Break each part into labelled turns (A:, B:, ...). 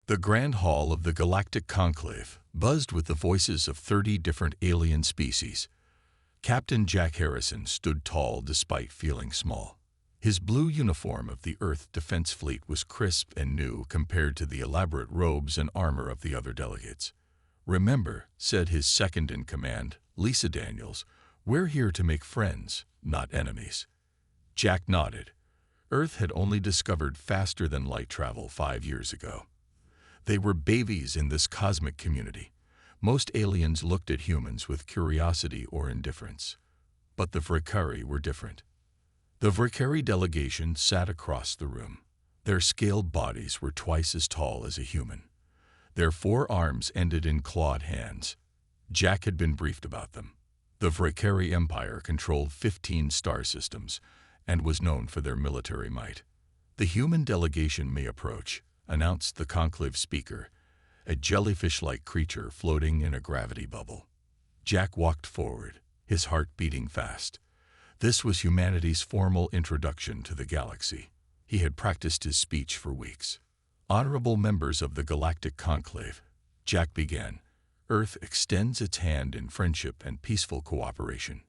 A: The Grand Hall of the Galactic Conclave buzzed with the voices of 30 different alien species. Captain Jack Harrison stood tall despite feeling small. His blue uniform of the Earth Defense Fleet was crisp and new compared to the elaborate robes and armor of the other delegates. "Remember," said his second-in-command, Lisa Daniels, "we're here to make friends, not enemies." Jack nodded. Earth had only discovered faster-than-light travel 5 years ago. They were babies in this cosmic community. Most aliens looked at humans with curiosity or indifference. But the Vicari were different. The Vicari delegation sat across the room. Their scaled bodies were twice as tall as a human. Their 4 arms ended in clawed hands. Jack had been briefed about them. The Vicari Empire controlled 15 star systems and was known for their military might. "The human delegation may approach," announced the conclave speaker, a jellyfish-like creature floating in a gravity bubble. Jack walked forward, his heart beating fast. This was humanity's formal introduction to the galaxy. He had practiced his speech for weeks. "Honorable members of the Galactic Conclave," Jack began, "Earth extends its hand in friendship and peaceful cooperation."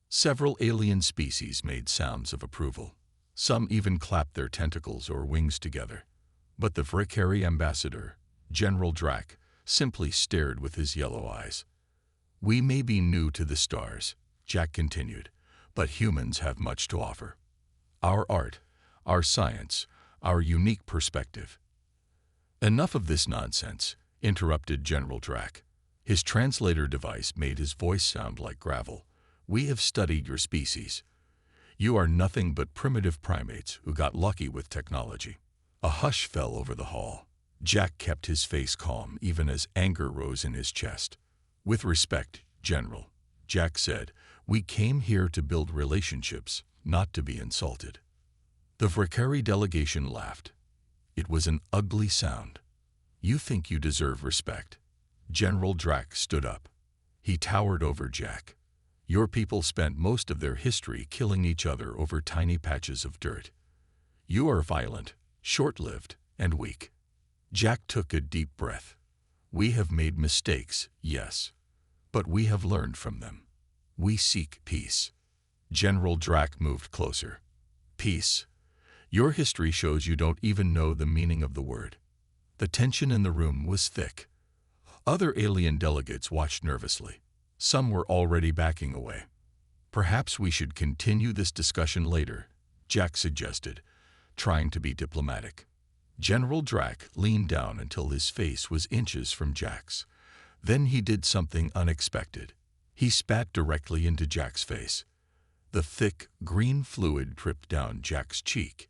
A: Several alien species made sounds of approval. Some even clapped their tentacles or wings together. But the Vicari ambassador, General Drac, simply stared with his yellow eyes. "We may be new to the stars," Jack continued, "but humans have much to offer. Our art, our science, our unique perspective." "Enough of this nonsense," interrupted General Drac. His translator device made his voice sound like gravel. "We have studied your species. You are nothing but primitive primates who got lucky with technology." A hush fell over the hall. Jack kept his face calm even as anger rose in his chest. "With respect, General," Jack said, "we came here to build relationships, not to be insulted." The Vicari delegation laughed. It was an ugly sound. "You think you deserve respect." General Drac stood up. He towered over Jack. "Your people spent most of their history killing each other over tiny patches of dirt. You are violent, short-lived, and weak." Jack took a deep breath. "We have made mistakes, yes, but we have learned from them. We seek peace." General Drac moved closer. "Peace? Your history shows you don't even know the meaning of the word." The tension in the room was thick. Other alien delegates watched nervously. Some were already backing away. "Perhaps we should continue this discussion later," Jack suggested, trying to be diplomatic. General Drac leaned down until his face was inches from Jack's. Then he did something unexpected. He spat directly into Jack's face. The thick, green fluid dripped down Jack's cheek.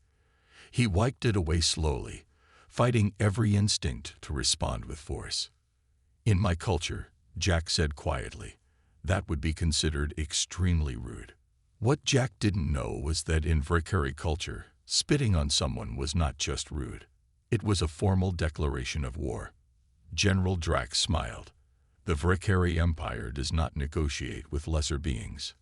A: He wiped it away slowly, fighting every instinct to respond with force. "In my culture," Jack said quietly, "that would be considered extremely rude." What Jack didn't know was that in Vicari culture, spitting on someone was not just rude. It was a formal declaration of war. General Drac smiled. "The Vicari Empire does not negotiate with lesser beings."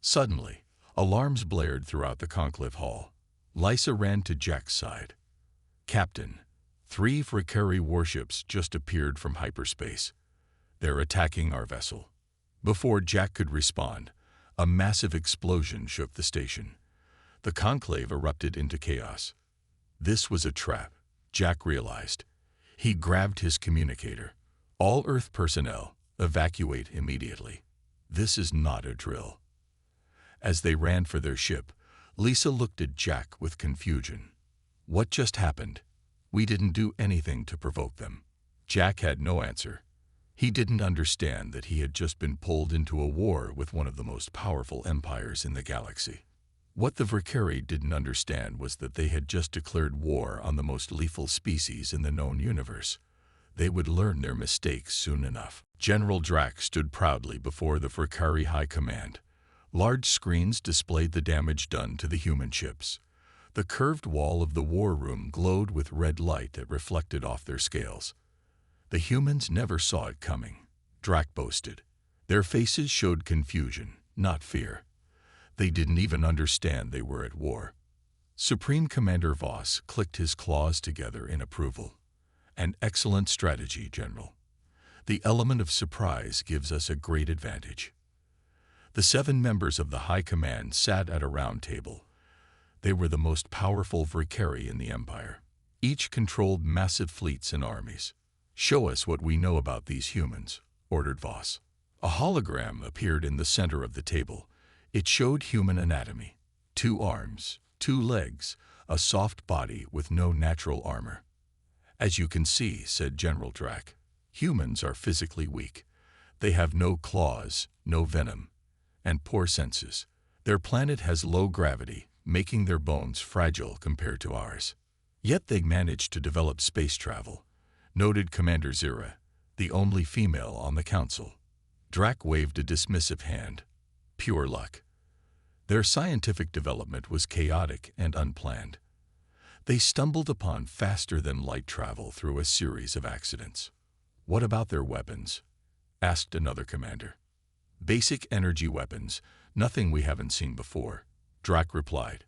A: Suddenly, alarms blared throughout the conclave hall. Lisa ran to Jack's side. "Captain, 3 Vicari warships just appeared from hyperspace. They're attacking our vessel." Before Jack could respond, a massive explosion shook the station. The conclave erupted into chaos. This was a trap, Jack realized. He grabbed his communicator. "All Earth personnel, evacuate immediately. This is not a drill." As they ran for their ship, Lisa looked at Jack with confusion. "What just happened? We didn't do anything to provoke them." Jack had no answer. He didn't understand that he had just been pulled into a war with one of the most powerful empires in the galaxy. What the Vicari didn't understand was that they had just declared war on the most lethal species in the known universe. They would learn their mistakes soon enough. General Drac stood proudly before the Vicari High Command. Large screens displayed the damage done to the human ships. The curved wall of the war room glowed with red light that reflected off their scales. "The humans never saw it coming," Drac boasted. Their faces showed confusion, not fear. They didn't even understand they were at war. Supreme Commander Voss clicked his claws together in approval. An excellent strategy, General. The element of surprise gives us a great advantage. The 7 members of the High Command sat at a round table. They were the most powerful Vicari in the Empire. Each controlled massive fleets and armies. "Show us what we know about these humans," ordered Voss. A hologram appeared in the center of the table. It showed human anatomy. 2 arms, 2 legs, a soft body with no natural armor. "As you can see," said General Drac, "humans are physically weak. They have no claws, no venom, and poor senses. Their planet has low gravity, making their bones fragile compared to ours. Yet they managed to develop space travel," noted Commander Zira, the only female on the council. Drac waved a dismissive hand. "Pure luck. Their scientific development was chaotic and unplanned. They stumbled upon faster-than-light travel through a series of accidents." "What about their weapons?" asked another commander. "Basic energy weapons, nothing we haven't seen before," Drac replied.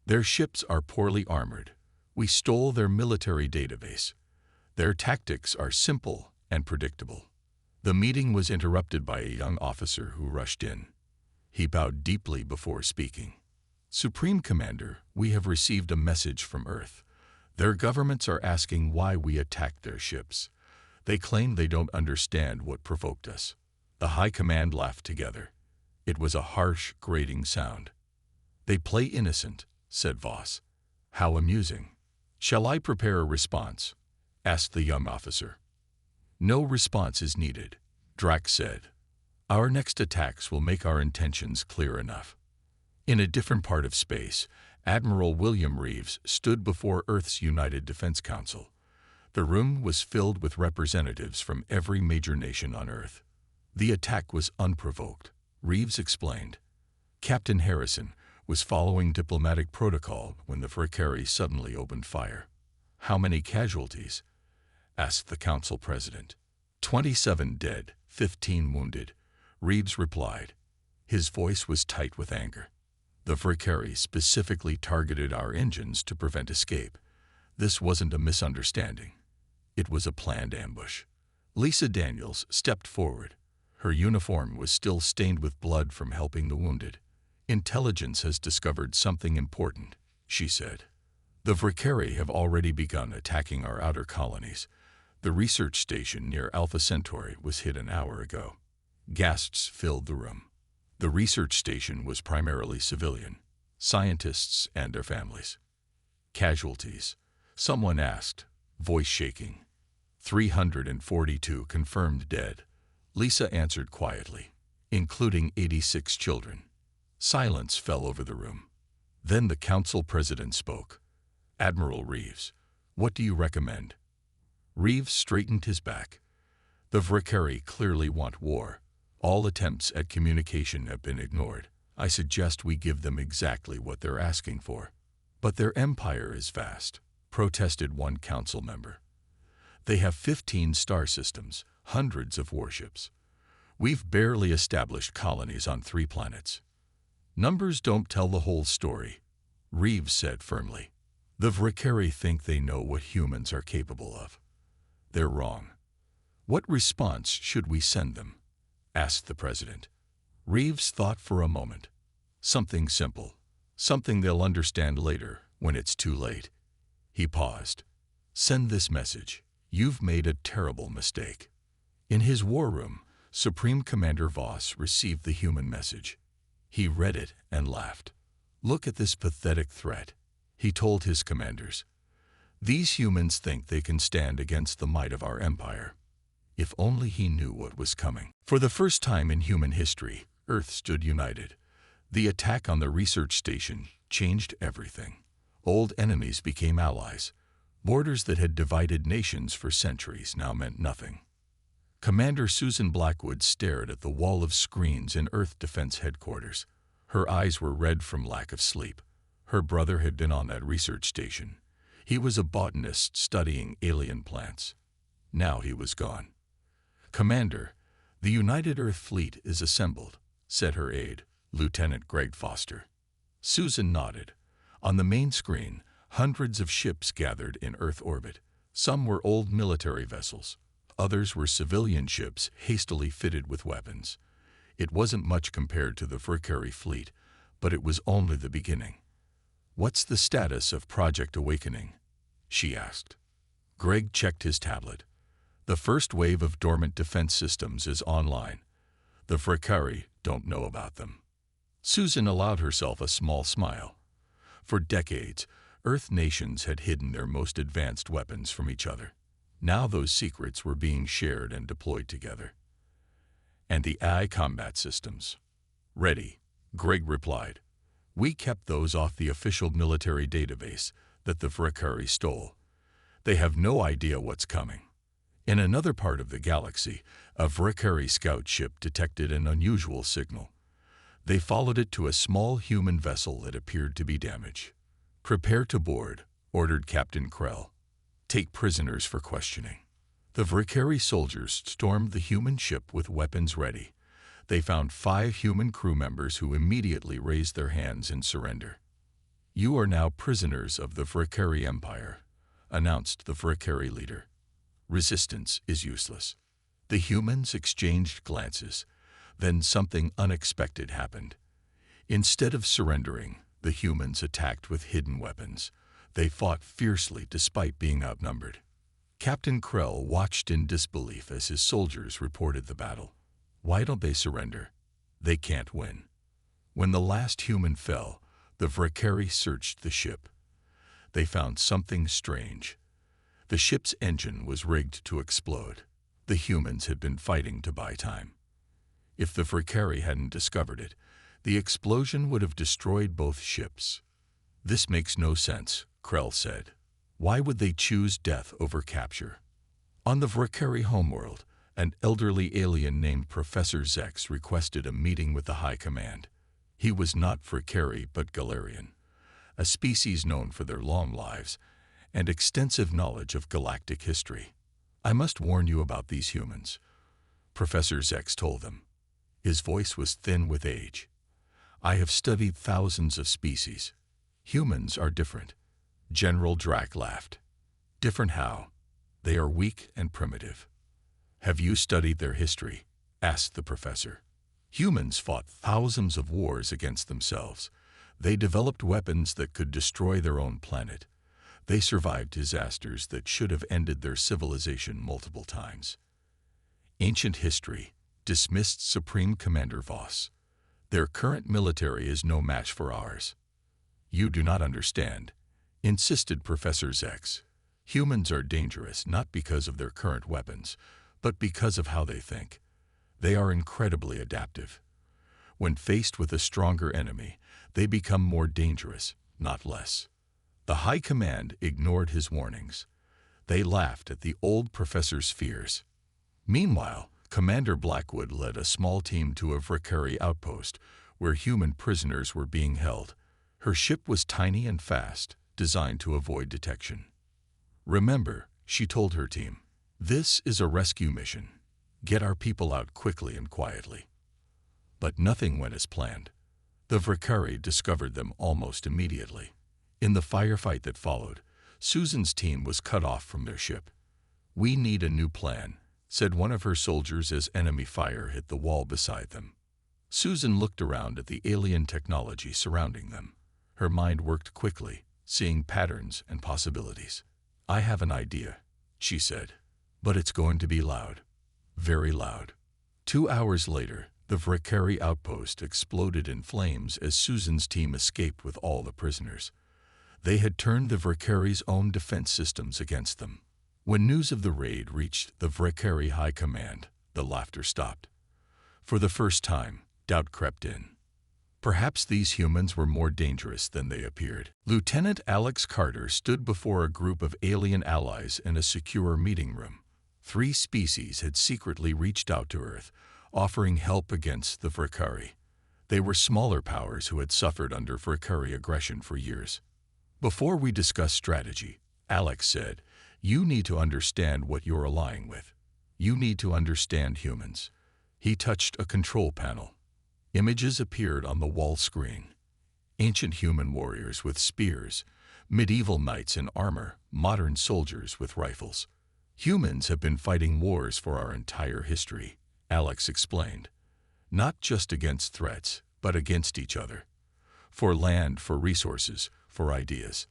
A: "Their ships are poorly armored. We stole their military database. Their tactics are simple and predictable." The meeting was interrupted by a young officer who rushed in. He bowed deeply before speaking. "Supreme Commander, we have received a message from Earth. Their governments are asking why we attacked their ships. They claim they don't understand what provoked us." The High Command laughed together. It was a harsh, grating sound. "They play innocent," said Voss. "How amusing. Shall I prepare a response?" asked the young officer. "No response is needed," Drac said. "Our next attacks will make our intentions clear enough." In a different part of space, Admiral William Reeves stood before Earth's United Defense Council. The room was filled with representatives from every major nation on Earth. "The attack was unprovoked," Reeves explained. "Captain Harrison was following diplomatic protocol when the Vicari suddenly opened fire." "How many casualties?" asked the council president. 27 dead, 15 wounded," Reeves replied. His voice was tight with anger. "The Vicari specifically targeted our engines to prevent escape. This wasn't a misunderstanding. It was a planned ambush." Lisa Daniels stepped forward. Her uniform was still stained with blood from helping the wounded. "Intelligence has discovered something important," she said. "The Vicari have already begun attacking our outer colonies. The research station near Alpha Centauri was hit an hour ago." Gasps filled the room. The research station was primarily civilian, scientists and their families. "Casualties?" someone asked, voice shaking. 342 confirmed dead," Lisa answered quietly, "including 86 children." Silence fell over the room. Then the council president spoke. "Admiral Reeves, what do you recommend?" Reeves straightened his back. "The Vicari clearly want war. All attempts at communication have been ignored. I suggest we give them exactly what they're asking for." "But their empire is vast," protested one council member. "They have 15 star systems, hundreds of warships. We've barely established colonies on 3 planets." "Numbers don't tell the whole story," Reeves said firmly. "The Vicari think they know what humans are capable of. They're wrong." "What response should we send them?" asked the president. Reeves thought for a moment. "Something simple. Something they'll understand later, when it's too late." He paused. "Send this message. You've made a terrible mistake." In his war room, Supreme Commander Voss received the human message. He read it and laughed. "Look at this pathetic threat," he told his commanders. "These humans think they can stand against the might of our empire." If only he knew what was coming. For the first time in human history, Earth stood united. The attack on the research station changed everything. Old enemies became allies. Borders that had divided nations for centuries now meant nothing. Commander Susan Blackwood stared at the wall of screens in Earth Defense Headquarters. Her eyes were red from lack of sleep. Her brother had been on that research station. He was a botanist studying alien plants. Now he was gone. "Commander, the United Earth Fleet is assembled," said her aide, Lieutenant Greg Foster. Susan nodded. On the main screen, hundreds of ships gathered in Earth orbit. Some were old military vessels. Others were civilian ships hastily fitted with weapons. It wasn't much compared to the Vicari fleet, but it was only the beginning. "What's the status of Project Awakening?" she asked. Greg checked his tablet. "The first wave of dormant defense systems is online. The Vicari don't know about them." Susan allowed herself a small smile. For decades, Earth nations had hidden their most advanced weapons from each other. Now those secrets were being shared and deployed together. "And the AI combat systems?" "Ready," Greg replied. "We kept those off the official military database that the Vicari stole. They have no idea what's coming." In another part of the galaxy, a Vicari scout ship detected an unusual signal. They followed it to a small human vessel that appeared to be damaged. "Prepare to board," ordered Captain Krell. "Take prisoners for questioning." The Vicari soldiers stormed the human ship with weapons ready. They found 5 human crew members who immediately raised their hands in surrender. "You are now prisoners of the Vicari Empire," announced the Vicari leader. "Resistance is useless." The humans exchanged glances. Then something unexpected happened. Instead of surrendering, the humans attacked with hidden weapons. They fought fiercely despite being outnumbered. Captain Krell watched in disbelief as his soldiers reported the battle. "Why don't they surrender? They can't win." When the last human fell, the Vicari searched the ship. They found something strange. The ship's engine was rigged to explode. The humans had been fighting to buy time. If the Vicari hadn't discovered it, the explosion would have destroyed both ships. "This makes no sense," Krell said. "Why would they choose death over capture?" On the Vicari homeworld, an elderly alien named Professor Zex requested a meeting with the High Command. He was not Vicari but Galarian, a species known for their long lives and extensive knowledge of galactic history. "I must warn you about these humans," Professor Zex told them. His voice was thin with age. "I have studied thousands of species. Humans are different." General Drac laughed. "Different how? They are weak and primitive." "Have you studied their history?" asked the professor. "Humans fought thousands of wars against themselves. They developed weapons that could destroy their own planet. They survived disasters that should have ended their civilization multiple times. Ancient history dismissed Supreme Commander Voss. Their current military is no match for ours." "You do not understand," insisted Professor Zex. "Humans are dangerous not because of their current weapons, but because of how they think. They are incredibly adaptive. When faced with a stronger enemy, they become more dangerous, not less." The High Command ignored his warnings. They laughed at the old professor's fears. Meanwhile, Commander Blackwood led a small team to a Vicari outpost where human prisoners were being held. Her ship was tiny and fast, designed to avoid detection. "Remember," she told her team, "this is a rescue mission. Get our people out quickly and quietly." But nothing went as planned. The Vicari discovered them almost immediately. In the firefight that followed, Susan's team was cut off from their ship. "We need a new plan," said one of her soldiers as enemy fire hit the wall beside them. Susan looked around at the alien technology surrounding them. Her mind worked quickly, seeing patterns and possibilities. "I have an idea," she said, "but it's going to be loud. Very loud." 2 hours later, the Vicari outpost exploded in flames as Susan's team escaped with all the prisoners. They had turned the Vicari's own defense systems against them. When news of the raid reached the Vicari High Command, the laughter stopped. For the first time, doubt crept in. Perhaps these humans were more dangerous than they appeared. Lieutenant Alex Carter stood before a group of alien allies in a secure meeting room. 3 species had secretly reached out to Earth, offering help against the Vicari. They were smaller powers who had suffered under Vicari aggression for years. "Before we discuss strategy," Alex said, "you need to understand what you're allying with. You need to understand humans." He touched a control panel. Images appeared on the wall screen. Ancient human warriors with spears, Medieval knights in armor, modern soldiers with rifles. Humans have been fighting wars for our entire history, Alex explained. Not just against threats, but against each other. For land, for resources, for ideas.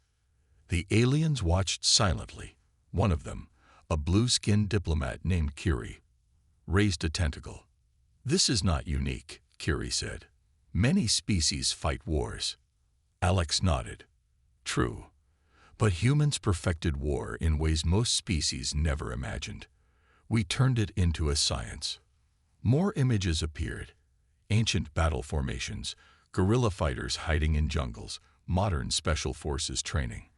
A: The aliens watched silently. One of them, a blue-skinned diplomat named Kiri, raised a tentacle. "This is not unique," Kiri said. "Many species fight wars." Alex nodded. "True. But humans perfected war in ways most species never imagined. We turned it into a science." More images appeared. Ancient battle formations, guerrilla fighters hiding in jungles, modern special forces training.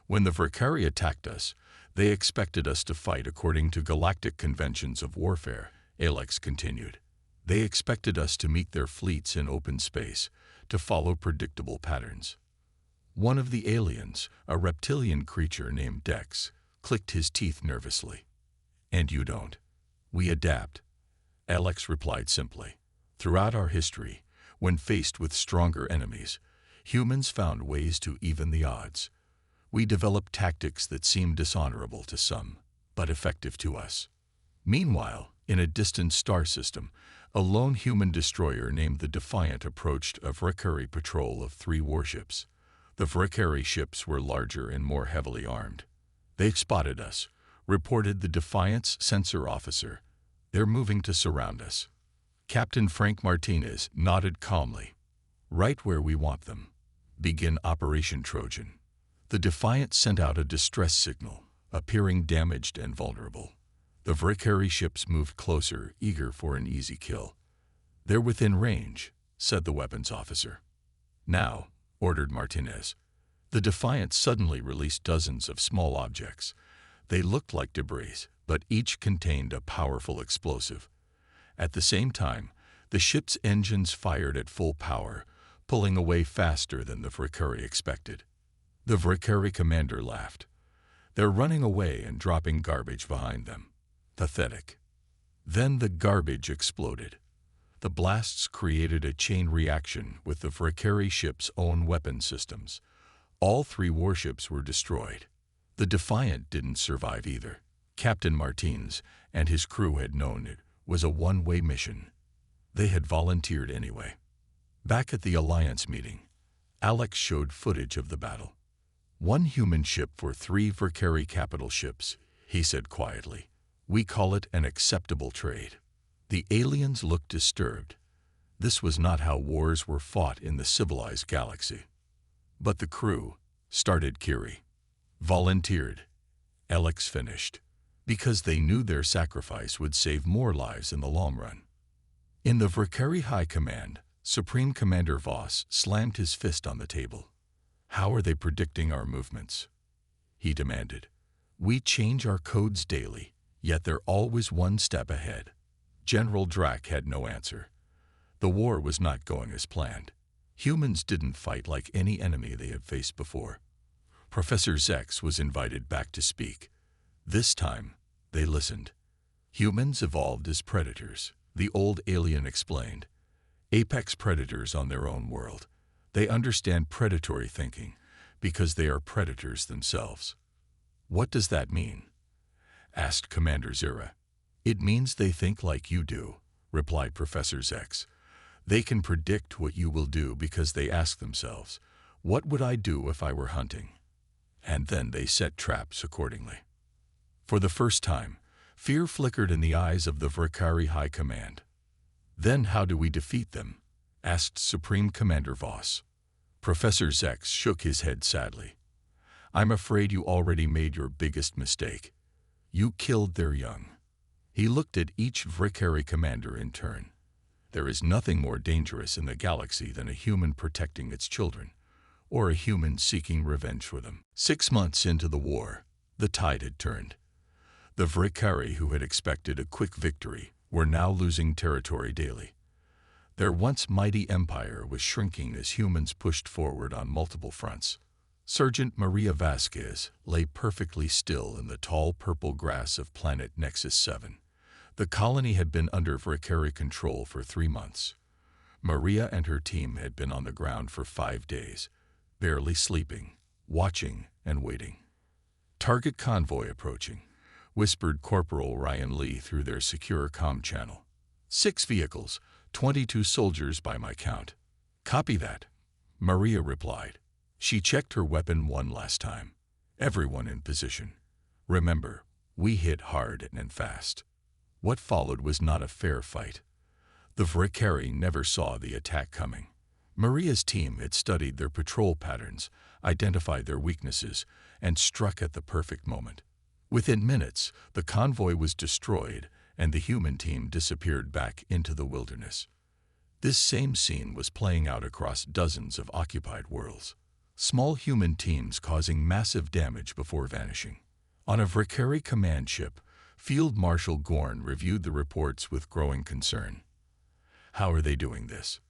A: When the Vicari attacked us, they expected us to fight according to galactic conventions of warfare, Alex continued. They expected us to meet their fleets in open space, to follow predictable patterns. One of the aliens, a reptilian creature named Dex, clicked his teeth nervously. "And you don't." "We adapt," Alex replied simply. "Throughout our history, when faced with stronger enemies, humans found ways to even the odds. We developed tactics that seemed dishonorable to some, but effective to us." Meanwhile, in a distant star system, a lone human destroyer named the Defiant approached a Vicari patrol of 3 warships. The Vicari ships were larger and more heavily armed. "They spotted us," reported the Defiant's sensor officer. "They're moving to surround us." Captain Frank Martinez nodded calmly. "Right where we want them. Begin Operation Trojan." The Defiant sent out a distress signal, appearing damaged and vulnerable. The Vicari ships moved closer, eager for an easy kill. "They're within range," said the weapons officer. "Now," ordered Martinez. The Defiant suddenly released dozens of small objects. They looked like debris, but each contained a powerful explosive. At the same time, the ship's engines fired at full power, pulling away faster than the Vicari expected. The Vicari commander laughed. "They're running away and dropping garbage behind them. Pathetic." Then the garbage exploded. The blasts created a chain reaction with the Vicari ship's own weapon systems. All 3 warships were destroyed. The Defiant didn't survive either. Captain Martinez and his crew had known it was a one-way mission. They had volunteered anyway. Back at the Alliance meeting, Alex showed footage of the battle. "1 human ship for 3 Vicari capital ships," he said quietly. "We call it an acceptable trade." The aliens looked disturbed. This was not how wars were fought in the civilized galaxy. "But the crew," started Kiri. "Volunteered," Alex finished, "because they knew their sacrifice would save more lives in the long run." In the Vicari High Command, Supreme Commander Voss slammed his fist on the table. "How are they predicting our movements?" he demanded. "We change our codes daily, yet they're always 1 step ahead." General Drac had no answer. The war was not going as planned. Humans didn't fight like any enemy they had faced before. Professor Zex was invited back to speak. This time, they listened. "Humans evolved as predators," the old alien explained. "Apex predators on their own world. They understand predatory thinking because they are predators themselves." "What does that mean?" asked Commander Zira. "It means they think like you do," replied Professor Zex. "They can predict what you will do because they ask themselves, 'What would I do if I were hunting?' And then they set traps accordingly." For the first time, fear flickered in the eyes of the Vicari High Command. "Then how do we defeat them?" asked Supreme Commander Voss. Professor Zex shook his head sadly. "I'm afraid you already made your biggest mistake. You killed their young." He looked at each Vicari commander in turn. There is nothing more dangerous in the galaxy than a human protecting its children, or a human seeking revenge for them. 6 months into the war, the tide had turned. The Vicari, who had expected a quick victory, were now losing territory daily. Their once mighty empire was shrinking as humans pushed forward on multiple fronts. Sergeant Maria Vasquez lay perfectly still in the tall purple grass of planet Nexus 7. The colony had been under Vicari control for 3 months. Maria and her team had been on the ground for 5 days, barely sleeping, watching and waiting. "Target convoy approaching," whispered Corporal Ryan Lee through their secure comm channel. "6 vehicles, 22 soldiers by my count." "Copy that," Maria replied. She checked her weapon one last time. "Everyone in position. Remember, we hit hard and fast." What followed was not a fair fight. The Vicari never saw the attack coming. Maria's team had studied their patrol patterns, identified their weaknesses, and struck at the perfect moment. Within minutes, the convoy was destroyed and the human team disappeared back into the wilderness. This same scene was playing out across dozens of occupied worlds. Small human teams causing massive damage before vanishing. On a Vicari command ship, Field Marshal Gorn reviewed the reports with growing concern. "How are they doing this?"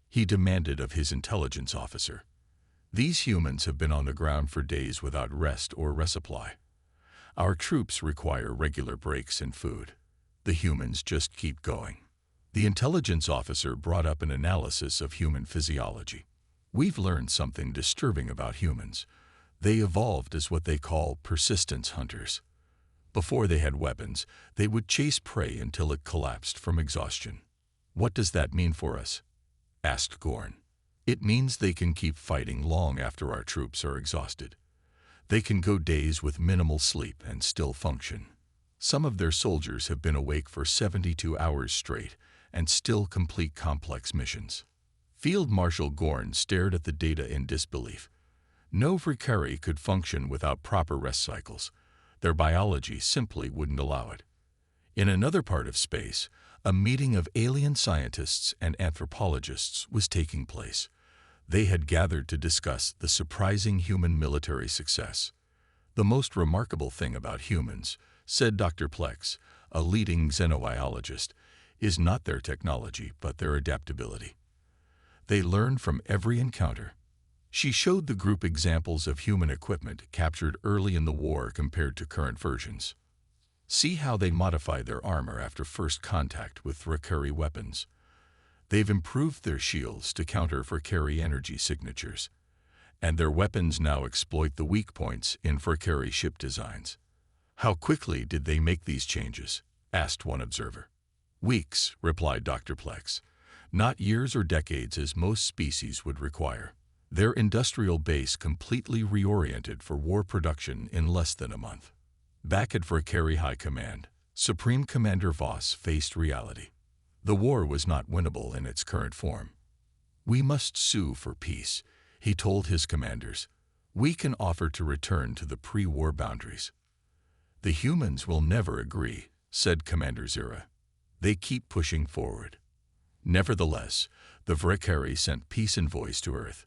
A: he demanded of his intelligence officer. "These humans have been on the ground for days without rest or resupply. Our troops require regular breaks and food. The humans just keep going." The intelligence officer brought up an analysis of human physiology. "We've learned something disturbing about humans. They evolved as what they call persistence hunters. Before they had weapons, they would chase prey until it collapsed from exhaustion." "What does that mean for us?" asked Gorn. "It means they can keep fighting long after our troops are exhausted. They can go days with minimal sleep and still function. Some of their soldiers have been awake for 72 hours straight and still complete complex missions." Field Marshal Gorn stared at the data in disbelief. No Vicari could function without proper rest cycles. Their biology simply wouldn't allow it. In another part of space, a meeting of alien scientists and anthropologists was taking place. They had gathered to discuss the surprising human military success. "The most remarkable thing about humans," said Dr. Plex, a leading xenobiologist, "is not their technology, but their adaptability. They learn from every encounter." She showed the group examples of human equipment captured early in the war compared to current versions. "See how they modify their armor after first contact with Vicari weapons. They've improved their shields to counter Vicari energy signatures. And their weapons now exploit the weak points in Vicari ship designs." "How quickly did they make these changes?" asked one observer. "Weeks," replied Dr. Plex. "Not years or decades as most species would require. Their industrial base completely reoriented for war production in less than a month." Back at Vicari High Command, Supreme Commander Voss faced reality. The war was not winnable in its current form. "We must sue for peace," he told his commanders. "We can offer to return to the pre-war boundaries." "The humans will never agree," said Commander Zira. "They keep pushing forward." Nevertheless, the Vicari sent peace envoys to Earth.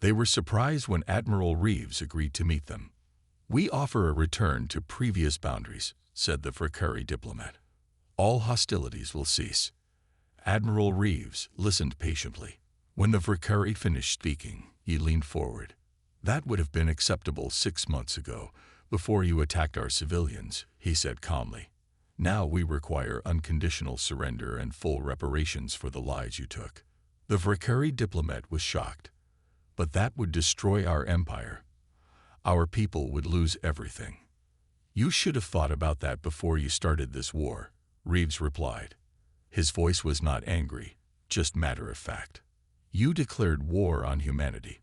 A: They were surprised when Admiral Reeves agreed to meet them. "We offer a return to previous boundaries," said the Vicari diplomat. "All hostilities will cease." Admiral Reeves listened patiently. When the Vicari finished speaking, he leaned forward. "That would have been acceptable 6 months ago, before you attacked our civilians," he said calmly. "Now we require unconditional surrender and full reparations for the lives you took." The Vicari diplomat was shocked. "But that would destroy our empire. Our people would lose everything." "You should have thought about that before you started this war," Reeves replied. His voice was not angry, just matter of fact. "You declared war on humanity.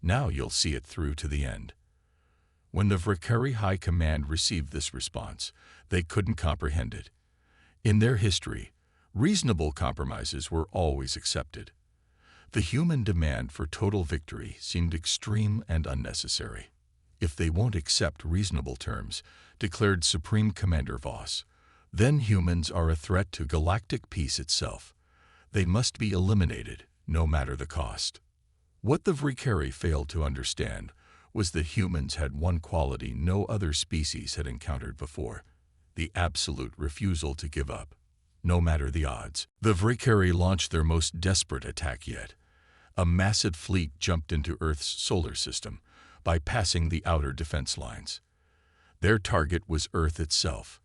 A: Now you'll see it through to the end." When the Vicari High Command received this response, they couldn't comprehend it. In their history, reasonable compromises were always accepted. The human demand for total victory seemed extreme and unnecessary. "If they won't accept reasonable terms," declared Supreme Commander Voss, "then humans are a threat to galactic peace itself. They must be eliminated, no matter the cost." What the Vicari failed to understand was that humans had one quality no other species had encountered before: the absolute refusal to give up, no matter the odds. The Vicari launched their most desperate attack yet. A massive fleet jumped into Earth's solar system, bypassing the outer defense lines. Their target was Earth itself.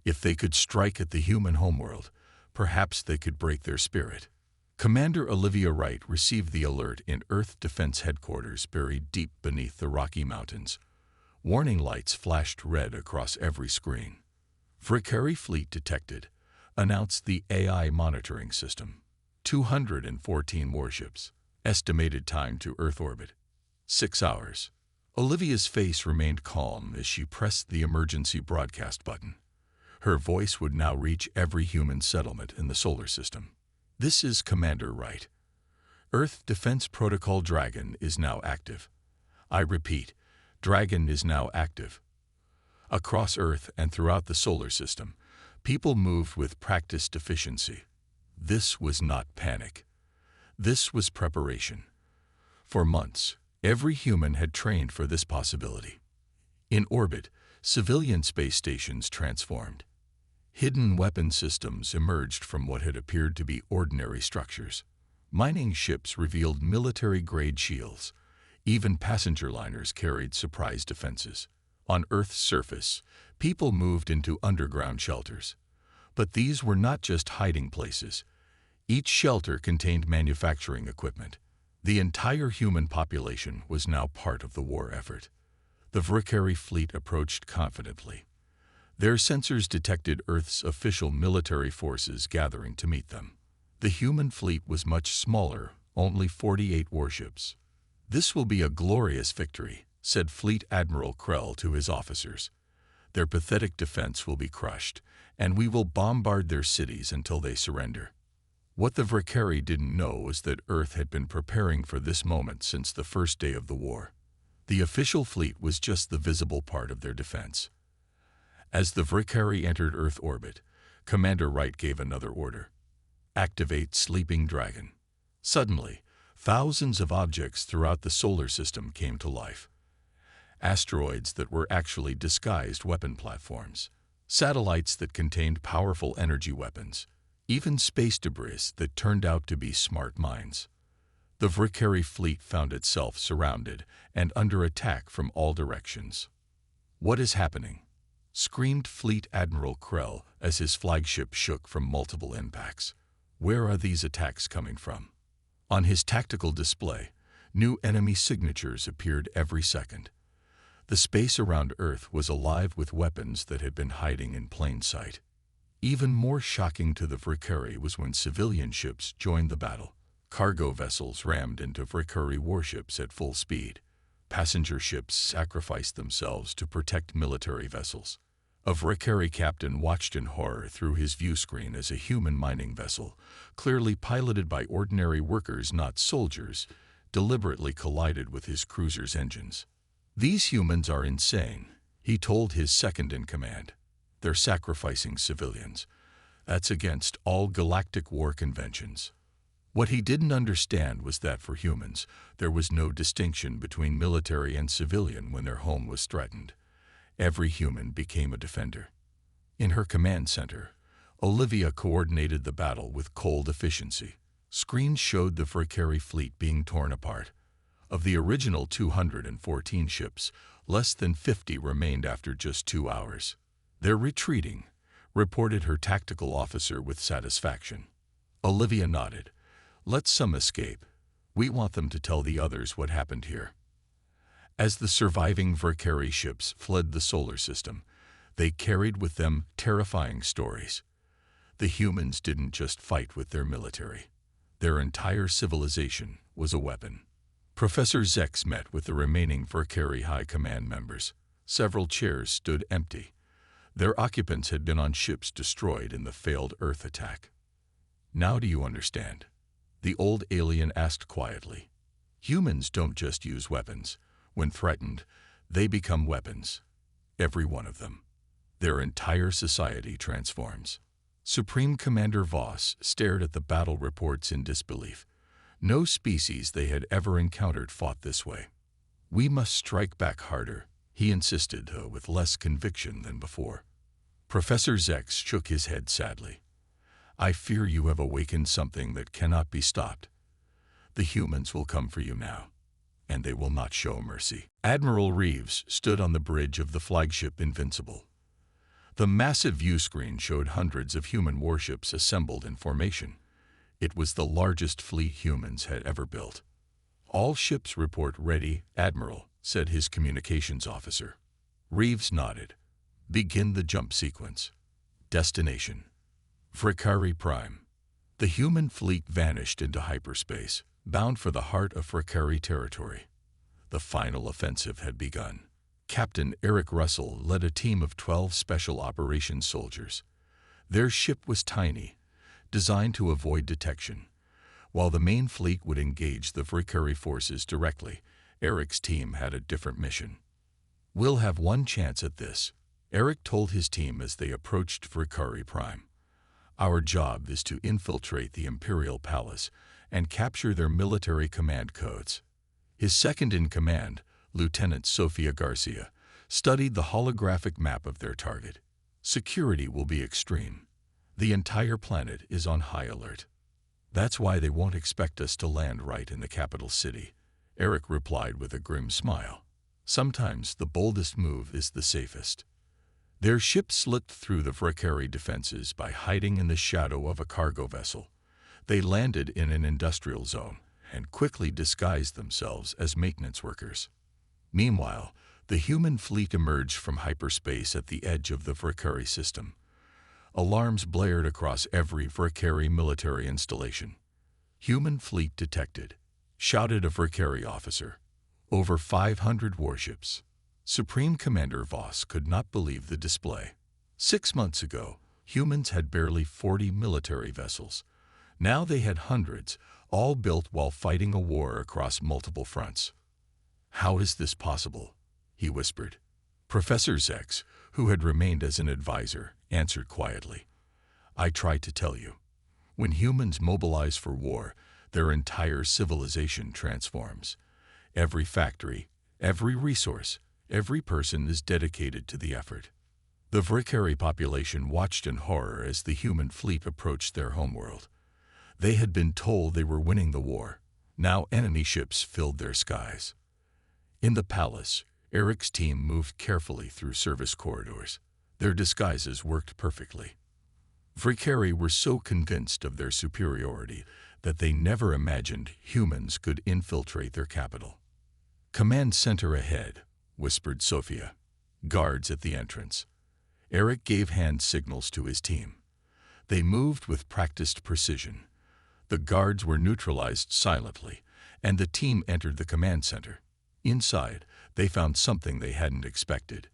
A: If they could strike at the human homeworld, perhaps they could break their spirit. Commander Olivia Wright received the alert in Earth Defense Headquarters buried deep beneath the Rocky Mountains. Warning lights flashed red across every screen. Vicari fleet detected, announced the AI monitoring system. 214 warships. Estimated time to Earth orbit: 6 hours. Olivia's face remained calm as she pressed the emergency broadcast button. Her voice would now reach every human settlement in the solar system. This is Commander Wright. Earth Defense Protocol Dragon is now active. I repeat, Dragon is now active. Across Earth and throughout the solar system, people moved with practiced efficiency. This was not panic. This was preparation. For months, every human had trained for this possibility. In orbit, civilian space stations transformed. Hidden weapon systems emerged from what had appeared to be ordinary structures. Mining ships revealed military-grade shields. Even passenger liners carried surprise defenses. On Earth's surface, people moved into underground shelters. But these were not just hiding places. Each shelter contained manufacturing equipment. The entire human population was now part of the war effort. The Vicari fleet approached confidently. Their sensors detected Earth's official military forces gathering to meet them. The human fleet was much smaller, only 48 warships. "This will be a glorious victory," said Fleet Admiral Krell to his officers. "Their pathetic defense will be crushed, and we will bombard their cities until they surrender." What the Vicari didn't know was that Earth had been preparing for this moment since the first day of the war. The official fleet was just the visible part of their defense. As the Vicari entered Earth orbit, Commander Wright gave another order: activate Sleeping Dragon. Suddenly, thousands of objects throughout the solar system came to life. Asteroids that were actually disguised weapon platforms, satellites that contained powerful energy weapons, even space debris that turned out to be smart mines. The Vicari fleet found itself surrounded and under attack from all directions. "What is happening?" screamed Fleet Admiral Krell as his flagship shook from multiple impacts. "Where are these attacks coming from?" On his tactical display, new enemy signatures appeared every second. The space around Earth was alive with weapons that had been hiding in plain sight. Even more shocking to the Vicari was when civilian ships joined the battle. Cargo vessels rammed into Vicari warships at full speed. Passenger ships sacrificed themselves to protect military vessels. A Vicari captain watched in horror through his view screen as a human mining vessel, clearly piloted by ordinary workers, not soldiers, deliberately collided with his cruiser's engines. "These humans are insane," he told his second-in-command. "They're sacrificing civilians. That's against all galactic war conventions." What he didn't understand was that for humans, there was no distinction between military and civilian when their home was threatened. Every human became a defender. In her command center, Olivia coordinated the battle with cold efficiency. Screens showed the Vicari fleet being torn apart. Of the original 214 ships, less than 50 remained after just 2 hours. "They're retreating," reported her tactical officer with satisfaction. Olivia nodded. "Let some escape. We want them to tell the others what happened here." As the surviving Vicari ships fled the solar system, they carried with them terrifying stories. The humans didn't just fight with their military. Their entire civilization was a weapon. Professor Zex met with the remaining Vicari High Command members. Several chairs stood empty. Their occupants had been on ships destroyed in the failed Earth attack. "Now do you understand?" the old alien asked quietly. "Humans don't just use weapons. When threatened, they become weapons. Every one of them. Their entire society transforms." Supreme Commander Voss stared at the battle reports in disbelief. No species they had ever encountered fought this way. "We must strike back harder," he insisted, though with less conviction than before. Professor Zex shook his head sadly. "I fear you have awakened something that cannot be stopped. The humans will come for you now, and they will not show mercy." Admiral Reeves stood on the bridge of the flagship Invincible. The massive view screen showed hundreds of human warships assembled in formation. It was the largest fleet humans had ever built. "All ships report ready, Admiral," said his communications officer. Reeves nodded. "Begin the jump sequence." Destination: Vicari Prime. The human fleet vanished into hyperspace, bound for the heart of Vicari territory. The final offensive had begun. Captain Eric Russell led a team of 12 Special Operations soldiers. Their ship was tiny, designed to avoid detection. While the main fleet would engage the Vicari forces directly, Eric's team had a different mission. "We'll have one chance at this," Eric told his team as they approached Vicari Prime. "Our job is to infiltrate the Imperial Palace and capture their military command codes." His second-in-command, Lieutenant Sofia Garcia, studied the holographic map of their target. "Security will be extreme. The entire planet is on high alert. That's why they won't expect us to land right in the capital city," Eric replied with a grim smile. "Sometimes the boldest move is the safest." Their ship slipped through the Vicari defenses by hiding in the shadow of a cargo vessel. They landed in an industrial zone and quickly disguised themselves as maintenance workers. Meanwhile, the human fleet emerged from hyperspace at the edge of the Vicari system. Alarms blared across every Vicari military installation. "Human fleet detected," shouted a Vicari officer. "Over 500 warships." Supreme Commander Voss could not believe the display. 6 months ago, humans had barely 40 military vessels. Now they had hundreds, all built while fighting a war across multiple fronts. "How is this possible?" he whispered. Professor Zex, who had remained as an advisor, answered quietly. "I tried to tell you. When humans mobilize for war, their entire civilization transforms. Every factory, every resource, every person is dedicated to the effort." The Vicari population watched in horror as the human fleet approached their homeworld. They had been told they were winning the war. Now enemy ships filled their skies. In the palace, Eric's team moved carefully through service corridors. Their disguises worked perfectly. Vicari were so convinced of their superiority that they never imagined humans could infiltrate their capital. "Command center ahead," whispered Sofia. "Guards at the entrance." Eric gave hand signals to his team. They moved with practiced precision. The guards were neutralized silently, and the team entered the command center. Inside, they found something they hadn't expected: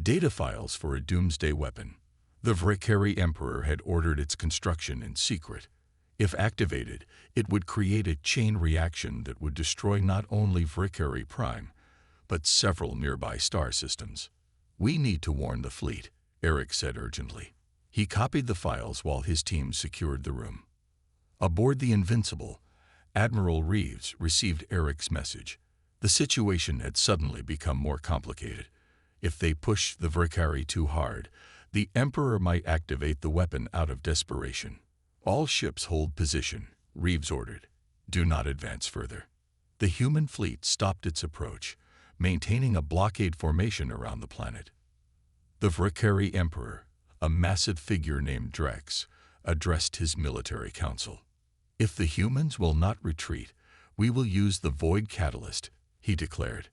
A: data files for a Doomsday weapon. The Vicari Emperor had ordered its construction in secret. If activated, it would create a chain reaction that would destroy not only Vicari Prime, but several nearby star systems. "We need to warn the fleet," Eric said urgently. He copied the files while his team secured the room. Aboard the Invincible, Admiral Reeves received Eric's message. The situation had suddenly become more complicated. If they pushed the Vicari too hard, the Emperor might activate the weapon out of desperation. "All ships hold position," Reeves ordered. "Do not advance further." The human fleet stopped its approach, maintaining a blockade formation around the planet. The Vicari Emperor, a massive figure named Drex, addressed his military council. "If the humans will not retreat, we will use the Void Catalyst," he declared.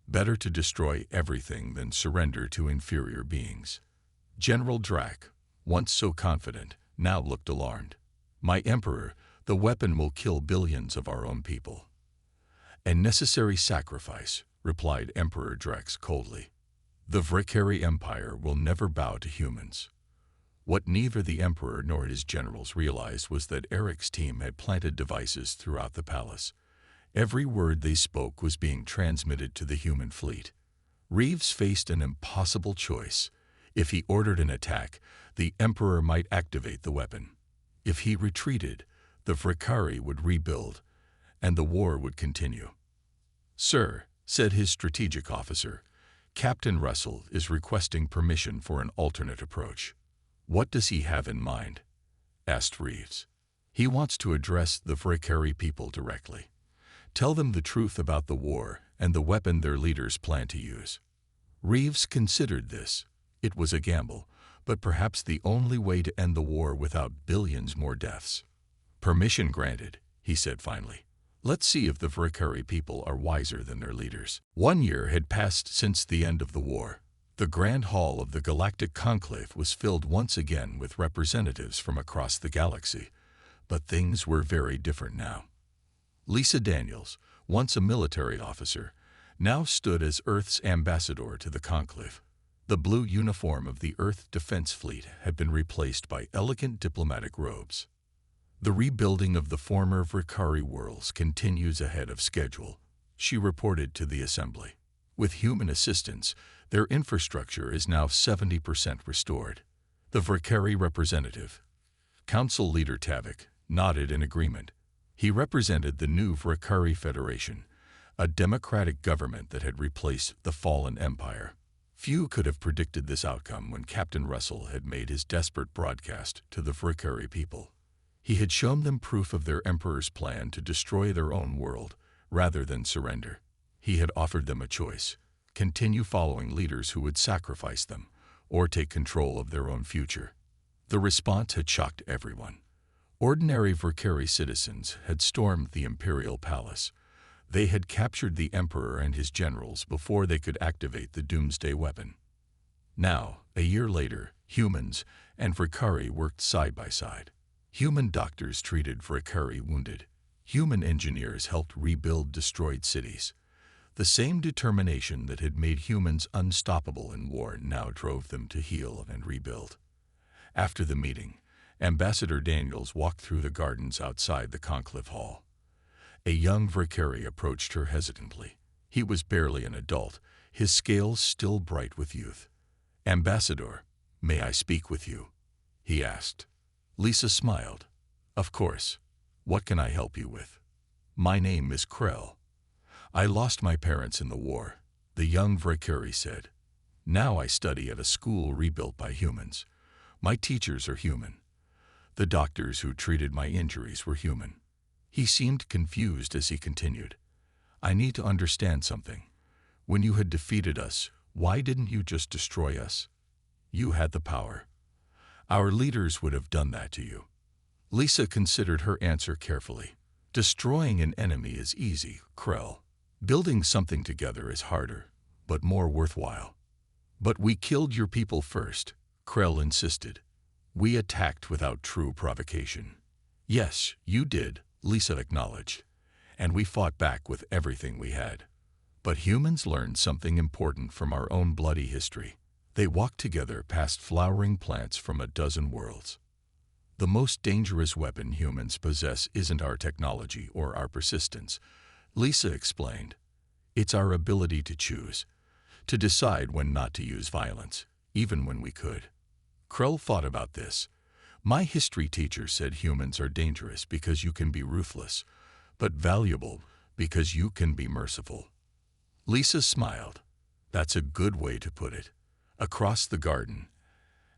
A: "Better to destroy everything than surrender to inferior beings." General Drac, once so confident, now looked alarmed. "My Emperor, the weapon will kill billions of our own people." "A necessary sacrifice," replied Emperor Drex coldly. "The Vicari Empire will never bow to humans." What neither the Emperor nor his generals realized was that Eric's team had planted devices throughout the palace. Every word they spoke was being transmitted to the human fleet. Reeves faced an impossible choice. If he ordered an attack, the Emperor might activate the weapon. If he retreated, the Vicari would rebuild, and the war would continue. "Sir," said his strategic officer, "Captain Russell is requesting permission for an alternate approach." "What does he have in mind?" asked Reeves. "He wants to address the Vicari people directly. Tell them the truth about the war and the weapon their leaders plan to use." Reeves considered this. It was a gamble, but perhaps the only way to end the war without billions more deaths. "Permission granted," he said finally. "Let's see if the Vicari people are wiser than their leaders." 1 year had passed since the end of the war. The Grand Hall of the Galactic Conclave was filled once again with representatives from across the galaxy, but things were very different now. Lisa Daniels, once a military officer, now stood as Earth's ambassador to the Conclave. The blue uniform of the Earth Defense Fleet had been replaced by elegant diplomatic robes. "The rebuilding of the former Vicari worlds continues ahead of schedule," she reported to the assembly. "With human assistance, their infrastructure is now 70% restored." The Vicari representative, Council Leader Tavik, nodded in agreement. He represented the new Vicari Federation, a democratic government that had replaced the fallen empire. Few could have predicted this outcome when Captain Russell had made his desperate broadcast to the Vicari people. He had shown them proof of their emperor's plan to destroy their own world, rather than surrender. He had offered them a choice: continue following leaders who would sacrifice them, or take control of their own future. The response had shocked everyone. Ordinary Vicari citizens had stormed the imperial palace. They had captured the emperor and his generals before they could activate the Doomsday weapon. Now, a year later, humans and Vicari worked side by side. Human doctors treated Vicari wounded. Human engineers helped rebuild destroyed cities. The same determination that had made humans unstoppable in war now drove them to heal and rebuild. After the meeting, Ambassador Daniels walked through the gardens outside the conclave hall. A young Vicari approached her hesitantly. He was barely an adult, his scales still bright with youth. "Ambassador, may I speak with you?" he asked. Lisa smiled. "Of course. What can I help you with?" "My name is Krell. I lost my parents in the war," the young Vicari said. "Now I study at a school rebuilt by humans. My teachers are human. The doctors who treated my injuries were human." He seemed confused as he continued. "I need to understand something. When you had defeated us, why didn't you just destroy us? You had the power. Our leaders would have done that to you." Lisa considered her answer carefully. "Destroying an enemy is easy, Krell. Building something together is harder, but more worthwhile." "But we killed your people first," Krell insisted. "We attacked without true provocation." "Yes, you did," Lisa acknowledged, "and we fought back with everything we had. But humans learned something important from our own bloody history. They walked together past flowering plants from a dozen worlds. The most dangerous weapon humans possess isn't our technology or our persistence," Lisa explained. "It's our ability to choose, to decide when not to use violence, even when we could." Krell thought about this. "My history teacher said humans are dangerous because you can be ruthless, but valuable because you can be merciful." Lisa smiled. "That's a good way to put it." Across the garden,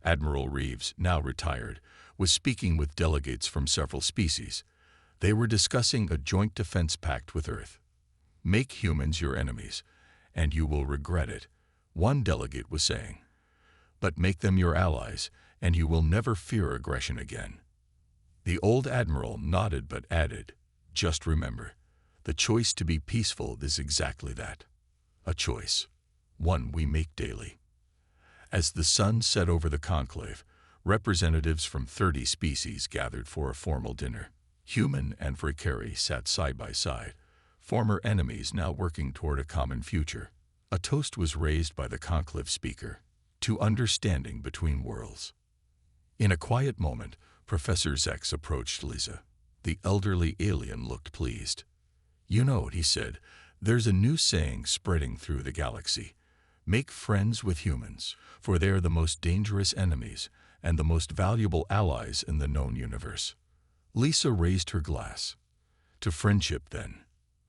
A: Admiral Reeves, now retired, was speaking with delegates from several species. They were discussing a joint defense pact with Earth. "Make humans your enemies, and you will regret it," one delegate was saying. "But make them your allies, and you will never fear aggression again." The old admiral nodded but added, "Just remember, the choice to be peaceful is exactly that. A choice, one we make daily." As the sun set over the conclave, representatives from 30 species gathered for a formal dinner. Human and Vicari sat side by side, former enemies now working toward a common future. A toast was raised by the conclave speaker, "To understanding between worlds." In a quiet moment, Professor Zex approached Lisa. The elderly alien looked pleased. "You know," he said, "there's a new saying spreading through the galaxy. Make friends with humans, for they are the most dangerous enemies and the most valuable allies in the known universe." Lisa raised her glass. "To friendship, then."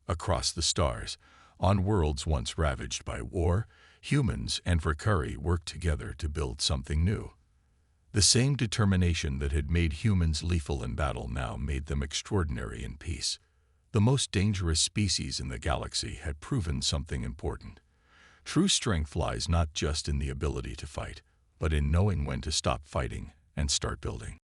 A: Across the stars, on worlds once ravaged by war, humans and Vicari worked together to build something new. The same determination that had made humans lethal in battle now made them extraordinary in peace. The most dangerous species in the galaxy had proven something important. True strength lies not just in the ability to fight, but in knowing when to stop fighting and start building.